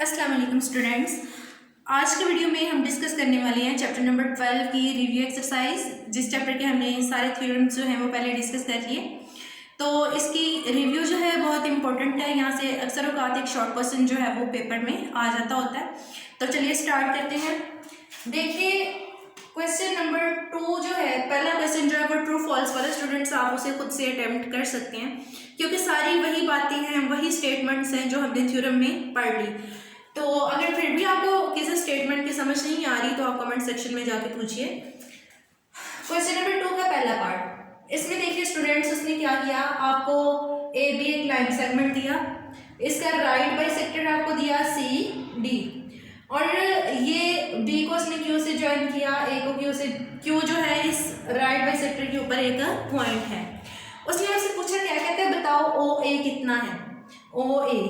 अस्सलाम वालेकुम स्टूडेंट्स। आज के वीडियो में हम डिस्कस करने वाले हैं चैप्टर नंबर 12 की रिव्यू एक्सरसाइज। जिस चैप्टर के हमने सारे थ्योरम्स जो हैं वो पहले डिस्कस कर लिए, तो इसकी रिव्यू जो है बहुत इंपॉर्टेंट है। यहाँ से अक्सर औकात एक शॉर्ट क्वेश्चन जो है वो पेपर में आ जाता होता है। तो चलिए स्टार्ट करते हैं। देखिए क्वेश्चन नंबर 2 जो है, पहला क्वेश्चन जो है वो ट्रू फॉल्स वाला, स्टूडेंट्स आप उसे खुद से अटेम्प्ट कर सकते हैं क्योंकि सारी वही बातें हैं, वही स्टेटमेंट्स हैं जो हमने थ्योरम में पढ़ ली। तो अगर फिर भी आपको किसी स्टेटमेंट की समझ नहीं आ रही तो आप कमेंट सेक्शन में जाके पूछिए। क्वेश्चन नंबर 2 का पहला पार्ट, इसमें देखिए स्टूडेंट्स उसने क्या किया, आपको ए बी एक लाइन सेगमेंट दिया, इसका राइट बाइसेक्टर आपको दिया सी डी, और ये बी को उसने क्यू से ज्वाइन किया, ए को क्यू से। क्यू जो है इस राइट बाइसेक्टर के ऊपर एक पॉइंट है। उसने आपसे पूछा क्या कहते हैं, बताओ ओ ए कितना है। ओ ए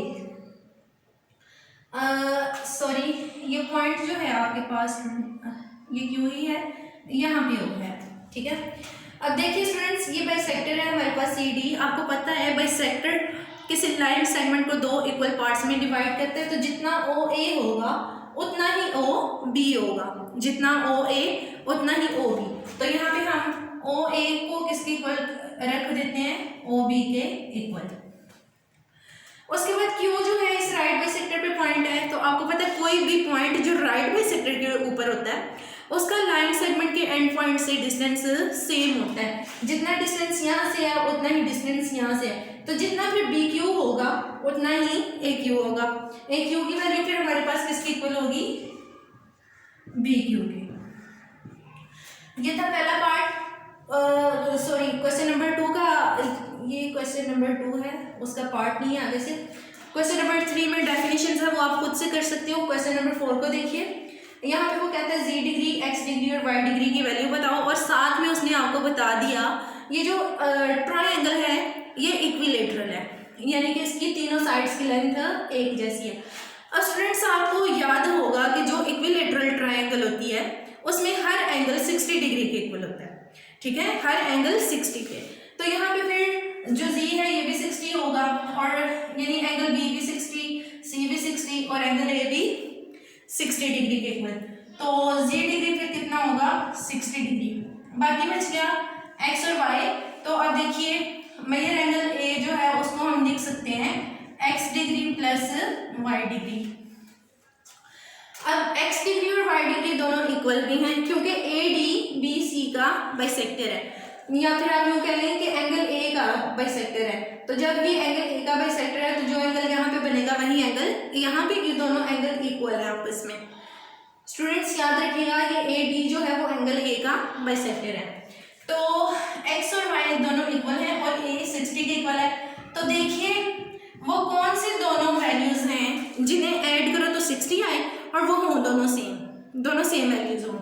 सॉरी, ये पॉइंट जो है आपके पास ये क्यू ही है, यहाँ पे ओ है, ठीक है। अब देखिए स्टूडेंट्स, ये बाइसेक्टर है हमारे पास सी डी। आपको पता है बाइसेक्टर किसी लाइन सेगमेंट को दो इक्वल पार्ट्स में डिवाइड करते हैं, तो जितना ओ ए होगा उतना ही ओ बी होगा, जितना ओ ए उतना ही ओ बी। तो यहाँ पे हम ओ ए को किसके इक्वल रख देते हैं, ओ बी के इक्वल। उसके बाद क्यू जो है इस राइट बाइसेक्टर पे पॉइंट है, तो आपको पता है कोई भी पॉइंट जो राइट बाइसेक्टर के ऊपर होता है उसका लाइन सेगमेंट के एंड पॉइंट से डिस्टेंस सेम होता है। जितना डिस्टेंस यहाँ से है उतना ही डिस्टेंस यहाँ से है, तो जितना फिर बी क्यू होगा उतना ही ए क्यू होगा। ए क्यू की वैल्यू फिर हमारे पास किसकी इक्वल होगी, बी क्यू की। ये था पहला पार्ट। सॉरी, क्वेश्चन नंबर 2 का, ये क्वेश्चन नंबर 2 है, उसका पार्ट नहीं है आगे से। क्वेश्चन नंबर 3 में डेफिनेशन है वो आप खुद से कर सकते हो। क्वेश्चन नंबर 4 को देखिए, यहाँ पे वो कहता है जी डिग्री, एक्स डिग्री और वाई डिग्री की वैल्यू बताओ, और साथ में उसने आपको बता दिया ये जो ट्रायंगल है ये इक्विलेटरल है, यानी कि इसकी तीनों साइड्स की लेंथ एक जैसी है। अब स्टूडेंट्स आपको याद होगा कि जो इक्विलेटरल ट्रायंगल होती है उसमें हर एंगल 60 डिग्री के इक्वल होता है, ठीक है, हर एंगल 60 के। तो यहाँ पे फिर जो जी है ये भी 60 होगा, और यानी एंगल बी भी 60, सी भी 60 और एंगल ए भी 60 डिग्री के इक्वल। तो जी डिग्री फिर कितना होगा, 60 डिग्री। बाकी बच गया एक्स और वाई। तो अब देखिए मेजर एंगल ए जो है उसको हम लिख सकते हैं x degree plus y degree. अब एक्स डिग्री और वाई डिग्री दोनों इक्वल भी हैं क्योंकि ए डी बी सी का बाइसेक्टर है, या फिर आप यूँ कह लें कि एंगल ए का बाइसेक्टर है। तो जब ये एंगल ए का बाइसेक्टर है तो जो एंगल यहाँ पे बनेगा वही एंगल यहाँ पे, ये दोनों एंगल इक्वल है आपस में। स्टूडेंट्स याद रखिएगा ये ए डी जो है वो एंगल ए का बाइसेक्टर है। तो एक्स और वाई दोनों इक्वल हैं और ए 60 के इक्वल है। तो देखिए वो कौन से दोनों वैल्यूज हैं जिन्हें ऐड करो तो 60 आए और वो हों दोनों सेम वैल्यूज हों।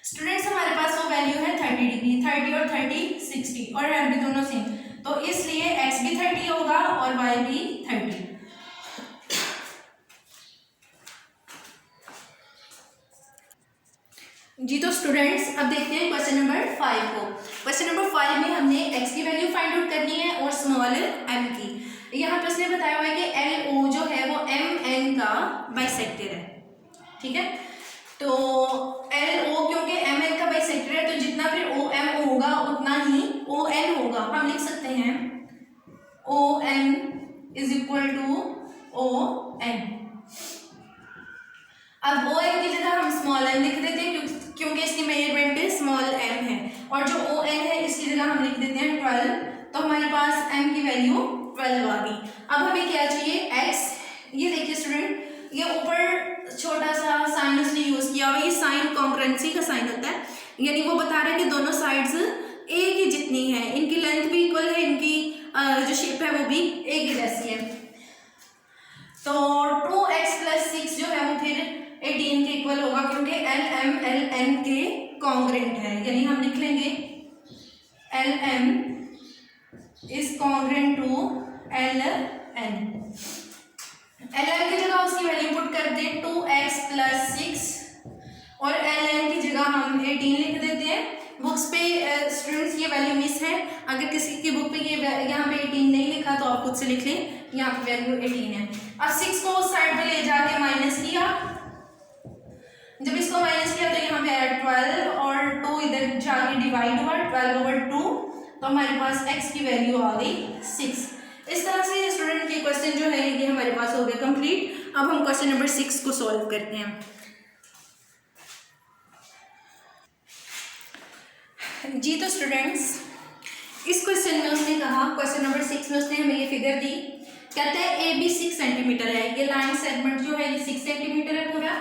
स्टूडेंट्स हमारे पास वो वैल्यू है 30 डिग्री, 30 और 30 60, और एम भी दोनों सेम, तो इसलिए एक्स भी 30 होगा और वाई भी 30। जी तो स्टूडेंट्स अब देखते हैं क्वेश्चन नंबर 5 को। क्वेश्चन नंबर 5 में हमने एक्स की वैल्यू फाइंड आउट करनी है और स्मॉल एम की। यहाँ पे उसने बताया हुआ है कि एल ओ जो है वो एम एन का बाइसेक्टर है, ठीक है। तो एल ओ क्योंकि एम एन का बाइसेक्टर है तो जितना फिर ओ एम होगा उतना ही ओ एन होगा। हम लिख सकते हैं O N is equal to O N. अब ओ एन की जगह हम स्मॉल एन लिख देते हैं क्योंकि इसकी मेजरमेंट पे स्मॉल एम है, और जो ओ एन है इसकी जगह हम लिख देते हैं 12। तो हमारे पास एम की वैल्यू 12 आ गई। अब हमें क्या चाहिए, एक्स। ये देखिए स्टूडेंट, ये ऊपर छोटा सा साइन उसने यूज किया हुआ, ये साइन कॉन्करेंसी का साइन होता है, यानी वो बता रहा है कि दोनों साइड्स एक ही जितनी है, इनकी लेंथ भी इक्वल है, इनकी जो शेप है वो भी एक ही जैसी है। तो 2x + 6 जो है वो फिर 18 के इक्वल होगा क्योंकि एल एम एल एन के कॉन्ग्रेंट है, यानी हम लिख लेंगे L M is congruent to L N. L N की जगह उसकी वैल्यू पुट कर दें 2x + 6 और एल एन की जगह हम 18 लिख देते हैं। बुक्स पे स्टूडेंट्स ये वैल्यू मिस है, अगर किसी की बुक पे ये यहाँ पे 18 नहीं लिखा तो आप खुद से लिख लें, यहाँ पे वैल्यू 18 है। अब 6 को उस साइड पे ले जाके माइनस किया, जब इसको माइनस किया तो यहाँ पे आया 12 और 2 इधर जाके डिवाइड हुआ 12/2, तो हमारे पास x की वैल्यू आ गई 6। इस तरह से स्टूडेंट ये क्वेश्चन जो है ये हमारे पास हो गया कंप्लीट। अब हम क्वेश्चन नंबर 6 को सॉल्व करते हैं। जी तो स्टूडेंट्स इस क्वेश्चन में उसने कहा, क्वेश्चन नंबर 6 में उसने हमें ये फिगर दी, कहते हैं ए बी 6 सेंटीमीटर है, ये लाइन सेगमेंट जो है ये 6 सेंटीमीटर है पूरा।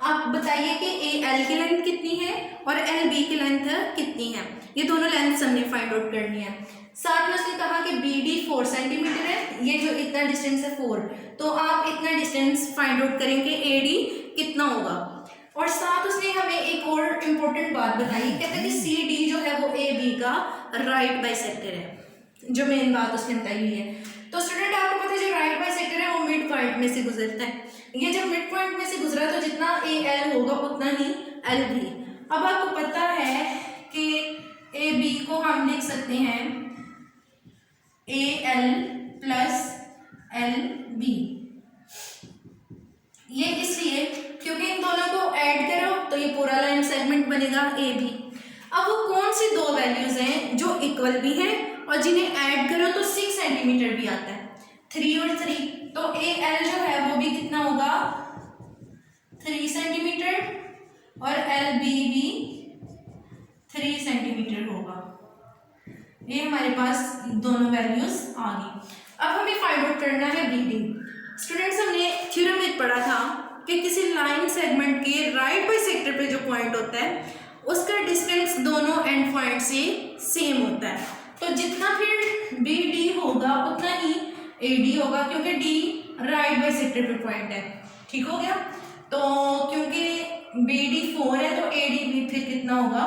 आप बताइए कि ए एल की लेंथ कितनी है और एल बी की लेंथ कितनी है, ये दोनों लेंथ हमने फाइंड आउट करनी है। साथ में उसने कहा कि बी डी 4 सेंटीमीटर है, ये जो इतना डिस्टेंस है 4, तो आप इतना डिस्टेंस फाइंड आउट करेंगे ए डी कितना होगा। और साथ उसने हमें एक और इम्पोर्टेंट बात बताई, कहते हैं कि सी डी जो है वो ए बी का राइट बाइसेक्टर है, जो मेन बात उसने बताई हुई है। तो स्टूडेंट आपको पता है जो राइट बाइसेक्टर है वो मिड पॉइंट में से गुजरता है, ये जब मिड पॉइंट में से गुजरा तो जितना ए एल होगा उतना ही एल बी। अब आपको पता है कि ए बी को हम लिख सकते हैं A L plus L B, ये इसलिए क्योंकि इन दोनों को ऐड करो तो ये पूरा लाइन सेगमेंट बनेगा ए बी। अब वो कौन सी दो वैल्यूज हैं जो इक्वल भी हैं और जिन्हें ऐड करो तो 6 सेंटीमीटर भी आता है, 3 और 3, तो ए एल जो है वो भी कितना होगा 3 सेंटीमीटर और एल बी भी 3 सेंटीमीटर होगा। ये हमारे पास दोनों वैल्यूज आ गई। अब हमें फाइंड आउट करना है बी डी। स्टूडेंट्स हमने थ्योरम में पढ़ा था कि किसी लाइन सेगमेंट के राइट बाइसेक्टर पे जो पॉइंट होता है उसका डिस्टेंस दोनों एंड पॉइंट से सेम होता है, तो जितना फिर बी डी होगा उतना ही ए डी होगा, क्योंकि डी राइट बाइसेक्टर पे पॉइंट है। ठीक हो गया, तो क्योंकि बी डी 4 है तो ए डी भी फिर कितना होगा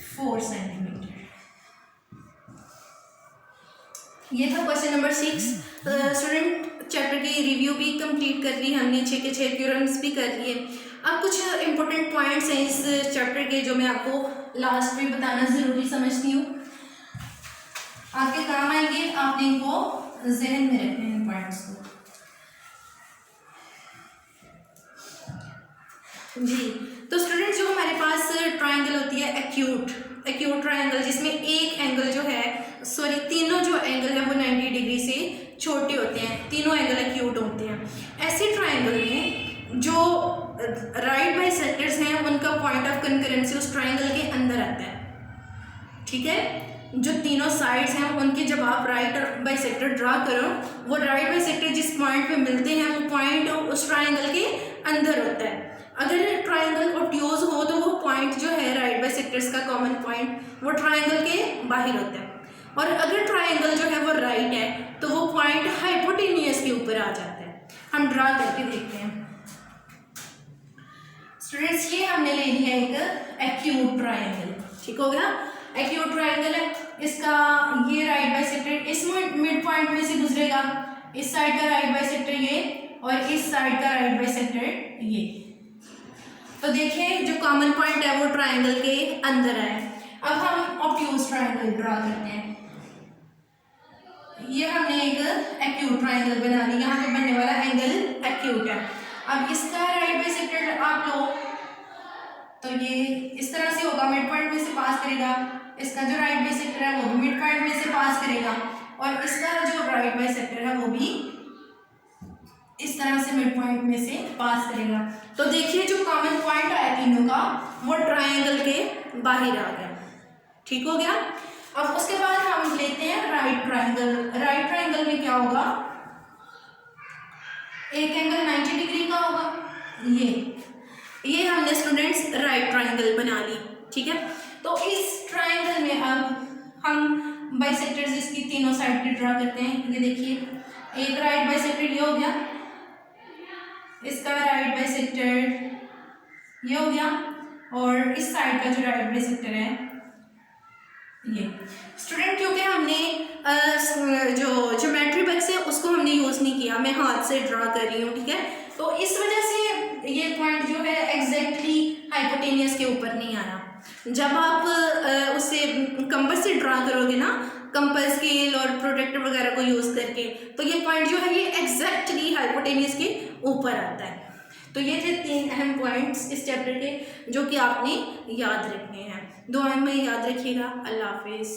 4 सेंटीमीटर। ये था क्वेश्चन नंबर 6। स्टूडेंट चैप्टर की रिव्यू भी कंप्लीट कर ली हमने, 6 के 6 थ्योरम्स भी कर लिए। अब कुछ इंपॉर्टेंट पॉइंट्स हैं इस चैप्टर के जो मैं आपको लास्ट में बताना ज़रूरी समझती हूँ, आपके काम आएंगे, आपने इनको जहन में रखना है इन पॉइंट्स को। जी तो स्टूडेंट जो हमारे पास ट्रायंगल होती है एक्यूट ट्रायंगल, जिसमें एक एंगल जो है तीनों जो एंगल है वो 90 डिग्री से छोटे होते हैं, तीनों एंगल एक्यूट होते हैं। ऐसे ट्रायंगल में जो राइट बाइसेक्टर्स हैं उनका पॉइंट ऑफ कंकरेंसी उस ट्रायंगल के अंदर आता है। ठीक है, जो तीनों साइड्स हैं उनके जब आप राइट बाइसेक्टर ड्रा करो, वो राइट बाइसेक्टर जिस पॉइंट पे मिलते हैं वो पॉइंट उस ट्रायंगल के अंदर होता है। अगर ट्रायंगल ऑब्ट्यूज हो तो वो पॉइंट जो है राइट बाइसेक्टर्स का कॉमन पॉइंट वो ट्रायंगल के बाहर होता है, और अगर ट्रायंगल जो है वो राइट है तो वो पॉइंट हाइपोटेनियस के ऊपर आ जाता है। हम ड्रा करके देखते हैं। स्टूडेंट्स ये हमने ले लिया एक एक्यूट ट्रायंगल, ठीक हो गया, एक्यूट ट्रायंगल है, इसका ये राइट बाइसेक्टर इस मिड पॉइंट में से गुजरेगा, इस साइड का राइट बाइसेक्टर ये और इस साइड का राइट बाइसेक्टर ये। तो देखिए जो कॉमन पॉइंट है वो ट्रायंगल के अंदर है। अब हम ऑब्ट्यूज ट्रायंगल ड्रा करते हैं। ये हमने एक एक्यूट ट्रायंगल बना लिया, यहाँ पे बनने वाला एंगल एक्यूट है। अब इसका राइट बाइसेक्टर आप लो तो ये इस तरह से होगा, मिड पॉइंट में से पास करेगा, इसका जो राइट बाइसेक्टर है वो भी मिड पॉइंट में से पास करेगा, और इसका जो राइट बाइसेक्टर है वो भी इस तरह से मिड पॉइंट में से पास करेगा। तो देखिए जो कॉमन पॉइंट आया तीनों का वो ट्रायंगल के बाहर आ गया। ठीक हो गया। अब उसके बाद हम लेते हैं राइट ट्रायंगल। राइट ट्रायंगल में क्या होगा, एक एंगल 90 डिग्री का होगा, ये हमने स्टूडेंट्स राइट ट्रायंगल बना ली। ठीक है, तो इस ट्रायंगल में अब हम बाइसेक्टर्स इसकी तीनों साइड पे ड्रा करते हैं। ये देखिए एक राइट बाइसेक्टर ये हो गया, इसका राइट बाइसेक्टर ये हो गया, और इस साइड का जो राइट बाइसेक्टर है ये। स्टूडेंट क्योंकि हमने जो ज्योमेट्री बॉक्स है उसको हमने यूज़ नहीं किया, मैं हाथ से ड्रा कर रही हूँ। ठीक है, तो इस वजह से ये पॉइंट जो है एग्जैक्टली हाइपोटेनियस के ऊपर नहीं आ रहा। जब आप उसे कंपास से ड्रा करोगे ना कंपास स्केल और प्रोटेक्टर वगैरह को यूज़ करके। तो ये पॉइंट जो है ये एग्जैक्टली हाइपोटेन्यूज के ऊपर आता है। तो ये थे 3 अहम पॉइंट्स इस चैप्टर के जो कि आपने याद रखने हैं। दुआ में याद रखिएगा। अल्लाह हाफिज़।